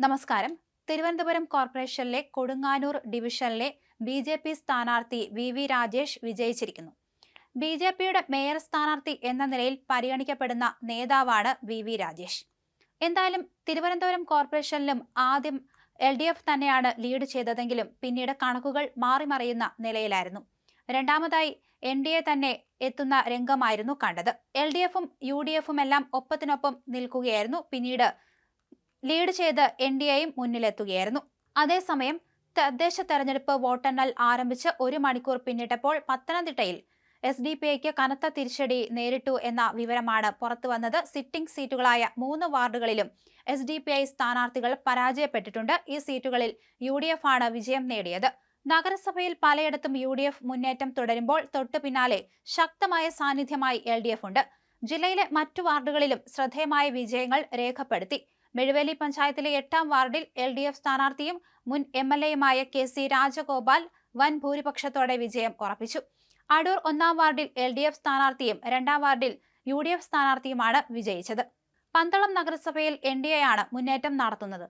നമസ്കാരം. തിരുവനന്തപുരം കോർപ്പറേഷനിലെ കൊടുങ്ങാനൂർ ഡിവിഷനിലെ ബി.ജെ.പി. സ്ഥാനാർത്ഥി വി രാജേഷ് വിജയിച്ചിരിക്കുന്നു. ബി.ജെ.പിയുടെ മേയർ സ്ഥാനാർത്ഥി എന്ന നിലയിൽ പരിഗണിക്കപ്പെടുന്ന നേതാവാണ് വി രാജേഷ്. എന്തായാലും തിരുവനന്തപുരം കോർപ്പറേഷനിലും ആദ്യം LDF തന്നെയാണ് ലീഡ് ചെയ്തതെങ്കിലും പിന്നീട് കണക്കുകൾ മാറിമറിയുന്ന നിലയിലായിരുന്നു. രണ്ടാമതായി NDA തന്നെ എത്തുന്ന രംഗമായിരുന്നു കണ്ടത്. LDFും UDFും എല്ലാം ഒപ്പത്തിനൊപ്പം നിൽക്കുകയായിരുന്നു. പിന്നീട് ലീഡ് ചെയ്ത് NDAയും മുന്നിലെത്തുകയായിരുന്നു. അതേസമയം തദ്ദേശ തെരഞ്ഞെടുപ്പ് വോട്ടെണ്ണൽ ആരംഭിച്ച് 1 മണിക്കൂർ പിന്നിട്ടപ്പോൾ പത്തനംതിട്ടയിൽ SDPIക്ക് കനത്ത തിരിച്ചടി നേരിട്ടു എന്ന വിവരമാണ് പുറത്തുവന്നത്. സിറ്റിംഗ് സീറ്റുകളായ 3 വാർഡുകളിലും SDPI സ്ഥാനാർത്ഥികൾ പരാജയപ്പെട്ടിട്ടുണ്ട്. ഈ സീറ്റുകളിൽ UDF ആണ് വിജയം നേടിയത്. നഗരസഭയിൽ പലയിടത്തും UDF മുന്നേറ്റം തുടരുമ്പോൾ തൊട്ടു പിന്നാലെ ശക്തമായ സാന്നിധ്യമായി LDF ഉണ്ട്. ജില്ലയിലെ മറ്റു വാർഡുകളിലും ശ്രദ്ധേയമായ വിജയങ്ങൾ രേഖപ്പെടുത്തി. മെഴുവേലി പഞ്ചായത്തിലെ 8ാം വാർഡിൽ LDF സ്ഥാനാർത്ഥിയും മുൻ MLAയുമായ KC രാജഗോപാൽ വൻ ഭൂരിപക്ഷത്തോടെ വിജയം ഉറപ്പിച്ചു. അടൂർ 1ാം വാർഡിൽ LDF സ്ഥാനാർത്ഥിയും 2ാം വാർഡിൽ UDF സ്ഥാനാർത്ഥിയുമാണ് വിജയിച്ചത്. പന്തളം നഗരസഭയിൽ NDA ആണ് മുന്നേറ്റം നടത്തുന്നത്.